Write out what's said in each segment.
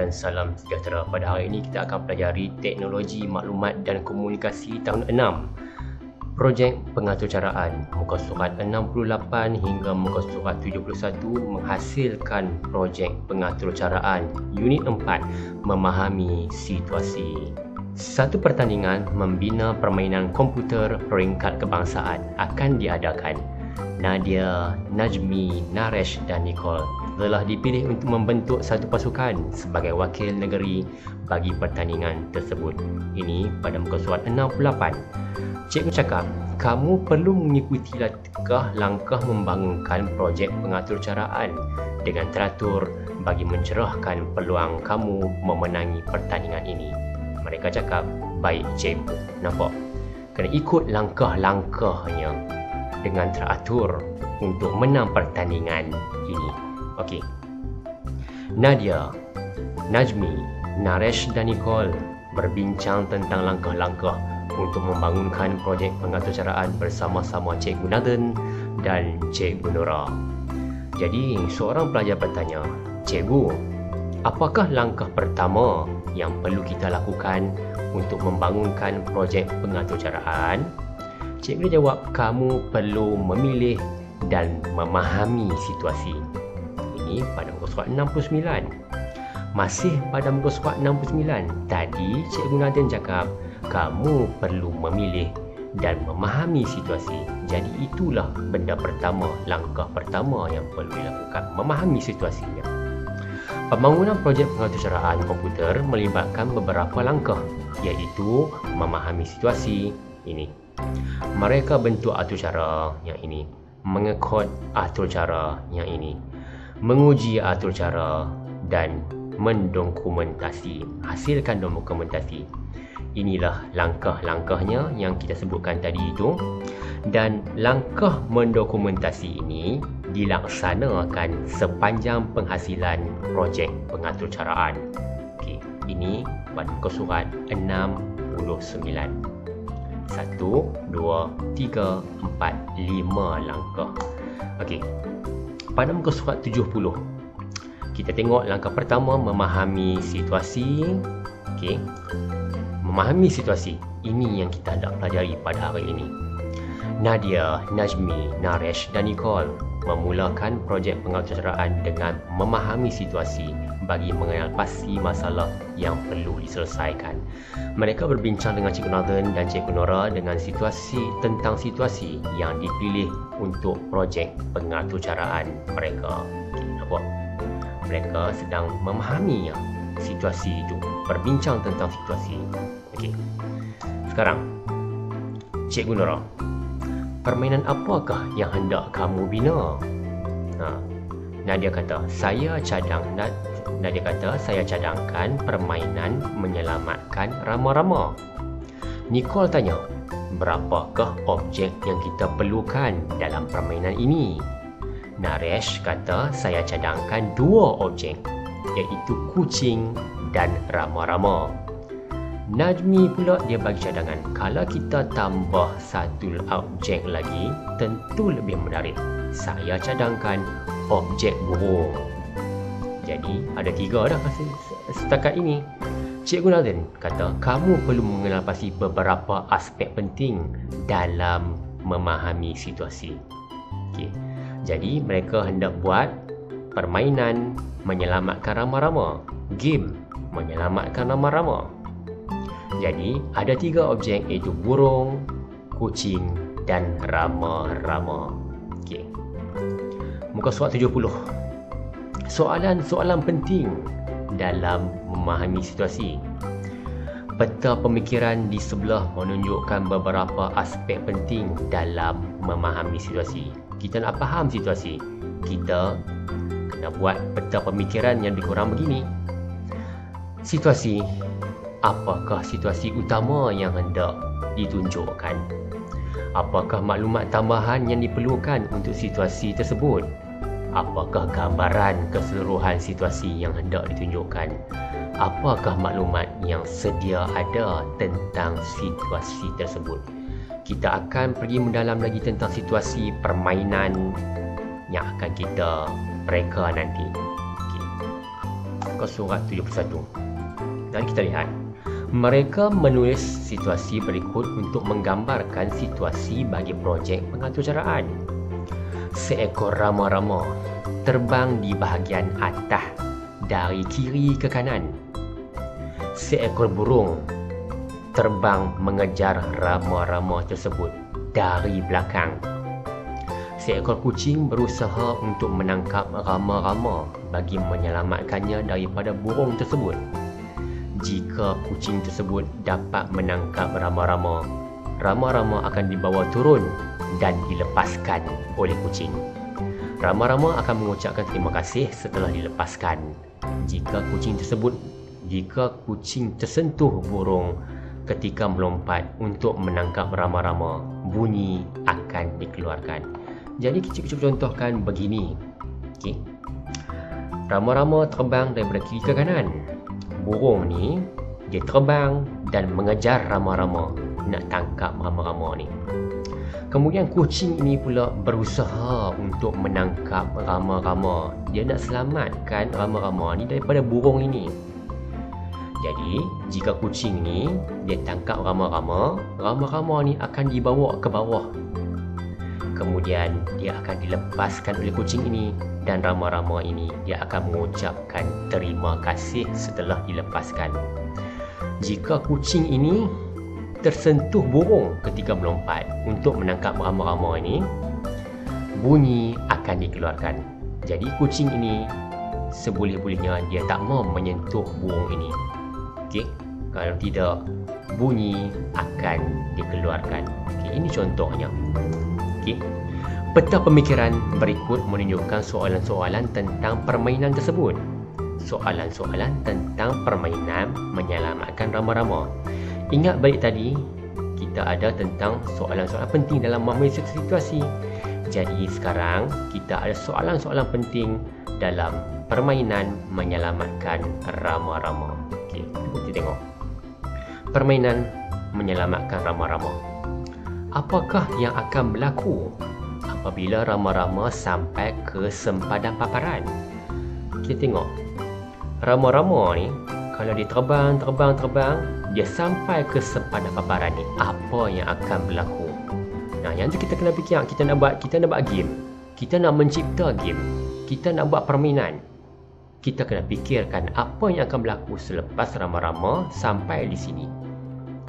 dan salam sejahtera. Pada hari ini kita akan pelajari Teknologi Maklumat dan Komunikasi tahun 6, Projek Pengaturcaraan, muka surat 68 hingga muka surat 71 menghasilkan projek pengaturcaraan Unit 4, Memahami Situasi. Satu pertandingan membina permainan komputer peringkat kebangsaan akan diadakan. Nadia, Najmi, Naresh dan Nicole telah dipilih untuk membentuk satu pasukan sebagai wakil negeri bagi pertandingan tersebut. Ini pada muka surat 68. Cikgu cakap, kamu perlu mengikuti langkah membangunkan projek pengaturcaraan dengan teratur bagi mencerahkan peluang kamu memenangi pertandingan ini. Mereka cakap, baik cikgu. Nampak? Kena ikut langkah-langkahnya dengan teratur untuk menang pertandingan ini. Okey. Nadia, Najmi, Naresh dan Nicole berbincang tentang langkah-langkah untuk membangunkan projek pengaturcaraan bersama-sama Cikgu Nathan dan Cikgu Nora. Jadi, seorang pelajar bertanya, "Cikgu, apakah langkah pertama yang perlu kita lakukan untuk membangunkan projek pengaturcaraan?" Cikgu jawab, kamu perlu memilih dan memahami situasi. Ini pada muka surat 69. Masih pada muka surat 69. Tadi Cikgu Nathan cakap, kamu perlu memilih dan memahami situasi. Jadi itulah benda pertama, langkah pertama yang perlu dilakukan, memahami situasinya. Pembangunan projek pengaturcaraan komputer melibatkan beberapa langkah, iaitu memahami situasi ini. Mereka bentuk atur cara yang ini, mengekod atur cara yang ini, menguji atur cara dan mendokumentasi, hasilkan dokumentasi. Inilah langkah-langkahnya yang kita sebutkan tadi itu, dan langkah mendokumentasi ini dilaksanakan sepanjang penghasilan projek pengaturcaraan. Okey, ini pada muka surat 69. 1, 2, 3, 4, 5 langkah. Okey. Pada muka surat 70, kita tengok langkah pertama, memahami situasi. Okey. Memahami situasi. Ini yang kita hendak pelajari pada hari ini. Nadia, Najmi, Naresh dan Nicole memulakan projek pengaturcaraan dengan memahami situasi bagi mengenal pasti masalah yang perlu diselesaikan. Mereka berbincang dengan Cikgu Nathan dan Cikgu Nora tentang situasi yang dipilih untuk projek pengaturcaraan mereka. Nampak? Mereka sedang memahami situasi itu, berbincang tentang situasi. Okey. Sekarang, Cikgu Nora, permainan apakah yang hendak kamu bina? Nadia kata, saya cadangkan permainan menyelamatkan rama-rama. Nicole tanya, berapakah objek yang kita perlukan dalam permainan ini? Naresh kata, saya cadangkan 2 objek, iaitu kucing dan rama-rama. Najmi pula dia bagi cadangan, kalau kita tambah 1 objek lagi, tentu lebih menarik. Saya cadangkan objek burung. Jadi ada 3 dah setakat ini. Cikgu Nathan kata, kamu perlu mengenal pasti beberapa aspek penting dalam memahami situasi. Okay. Jadi mereka hendak buat permainan menyelamatkan rama-rama, game menyelamatkan rama-rama. Jadi ada 3 objek, iaitu burung, kucing dan rama-rama. Okay. Muka surat 70. Soalan-soalan penting dalam memahami situasi. Peta pemikiran di sebelah menunjukkan beberapa aspek penting dalam memahami situasi. Kita nak faham situasi, kita kena buat peta pemikiran yang lebih kurang begini. Situasi, apakah situasi utama yang hendak ditunjukkan? Apakah maklumat tambahan yang diperlukan untuk situasi tersebut? Apakah gambaran keseluruhan situasi yang hendak ditunjukkan? Apakah maklumat yang sedia ada tentang situasi tersebut? Kita akan pergi mendalam lagi tentang situasi permainan yang akan kita reka nanti. Okay. muka surat 71. Dan kita lihat, mereka menulis situasi berikut untuk menggambarkan situasi bagi projek pengaturcaraan. Seekor rama-rama terbang di bahagian atas dari kiri ke kanan. Seekor burung terbang mengejar rama-rama tersebut dari belakang. Seekor kucing berusaha untuk menangkap rama-rama bagi menyelamatkannya daripada burung tersebut. Jika kucing tersebut dapat menangkap rama-rama, rama-rama akan dibawa turun dan dilepaskan oleh kucing. Rama-rama akan mengucapkan terima kasih setelah dilepaskan. Jika kucing tersentuh burung ketika melompat untuk menangkap rama-rama, bunyi akan dikeluarkan. Jadi kita contohkan begini. Okey. Rama-rama terbang daripada kiri ke kanan. Burung ni dia terbang dan mengejar rama-rama, nak tangkap rama-rama ni. Kemudian kucing ini pula berusaha untuk menangkap rama-rama. Dia nak selamatkan rama-rama ni daripada burung ini. Jadi, jika kucing ni dia tangkap rama-rama, rama-rama ni akan dibawa ke bawah. Kemudian dia akan dilepaskan oleh kucing ini, dan rama-rama ini dia akan mengucapkan terima kasih setelah dilepaskan. Jika kucing ini tersentuh burung ketika melompat untuk menangkap rama-rama ini, bunyi akan dikeluarkan. Jadi kucing ini seboleh-bolehnya dia tak mau menyentuh burung ini. Okey, kalau tidak, bunyi akan dikeluarkan. Okey, ini contohnya. Okey. Peta pemikiran berikut menunjukkan soalan-soalan tentang permainan tersebut. Soalan-soalan tentang permainan menyelamatkan rama-rama. Ingat balik tadi, kita ada tentang soalan-soalan penting dalam memahami situasi. Jadi sekarang kita ada soalan-soalan penting dalam permainan menyelamatkan rama-rama. Okey, kita tengok. Permainan menyelamatkan rama-rama. Apakah yang akan berlaku apabila rama-rama sampai ke sempadan paparan? Kita tengok. Rama-rama ni kalau dia terbang, dia sampai ke sempadan paparan ni, apa yang akan berlaku? Nah, yang tu kita kena fikir. Kita nak buat game. Kita nak mencipta game. Kita nak buat permainan. Kita kena fikirkan apa yang akan berlaku selepas rama-rama sampai di sini.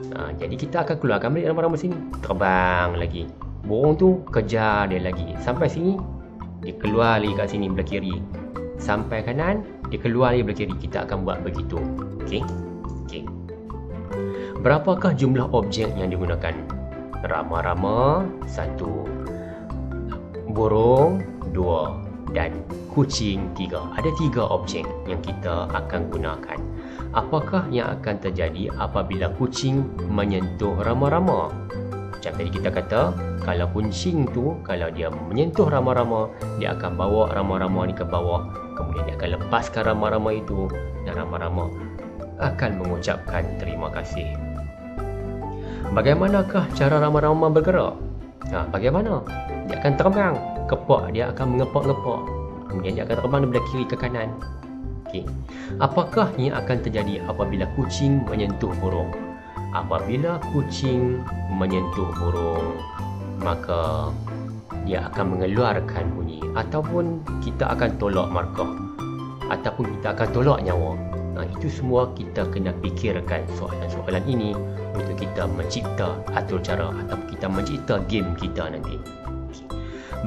Jadi kita akan keluarkan balik rama-rama sini. Terbang lagi. Burung tu kejar dia lagi. Sampai sini, dia keluar lagi kat sini belah kiri. Sampai kanan, dia keluar lagi belah kiri. Kita akan buat begitu. Okey. Berapakah jumlah objek yang digunakan? Rama-rama 1, burung 2 dan kucing 3. Ada 3 objek yang kita akan gunakan. Apakah yang akan terjadi apabila kucing menyentuh rama-rama? Macam tadi kita kata, kalau kucing tu, kalau dia menyentuh rama-rama, dia akan bawa rama-rama ni ke bawah. Kemudian dia akan lepaskan rama-rama itu, dan rama-rama akan mengucapkan terima kasih. Bagaimanakah cara rama-rama bergerak? Bagaimana? Dia akan terbang. Kepak dia akan mengepak-ngepak. Kemudian dia akan terbang daripada kiri ke kanan. Okey. Apakah yang akan terjadi apabila kucing menyentuh burung? Apabila kucing menyentuh burung, maka dia akan mengeluarkan bunyi, ataupun kita akan tolak markah, ataupun kita akan tolak nyawa. Itu semua kita kena fikirkan soalan-soalan ini untuk kita mencipta atur cara ataupun kita mencipta game kita nanti.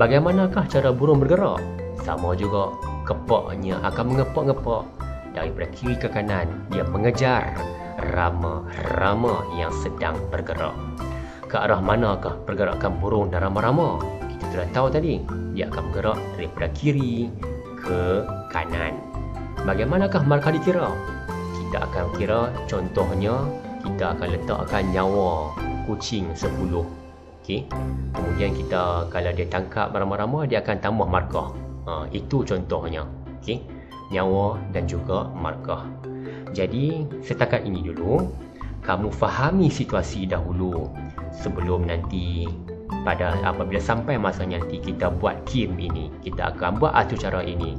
Bagaimanakah cara burung bergerak? Sama juga, kepaknya akan mengepak-ngepak daripada kiri ke kanan. Dia mengejar rama-rama yang sedang bergerak. Ke arah manakah pergerakan burung dan rama-rama? Kita sudah tahu tadi, dia akan bergerak daripada kiri ke kanan. Bagaimanakah markah dikira? Kita akan kira, contohnya kita akan letakkan nyawa kucing 10. Okey. Kemudian kita, kalau dia tangkap rama-rama, dia akan tambah markah. Itu contohnya. Okey. Nyawa dan juga markah. Jadi setakat ini dulu, kamu fahami situasi dahulu sebelum nanti apabila sampai masanya nanti kita buat game ini, kita akan buat atur cara ini.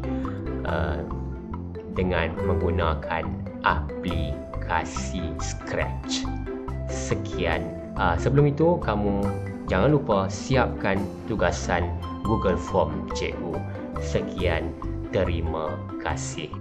dengan menggunakan aplikasi Scratch. Sekian. Sebelum itu, kamu jangan lupa siapkan tugasan Google Form cikgu. Sekian, terima kasih.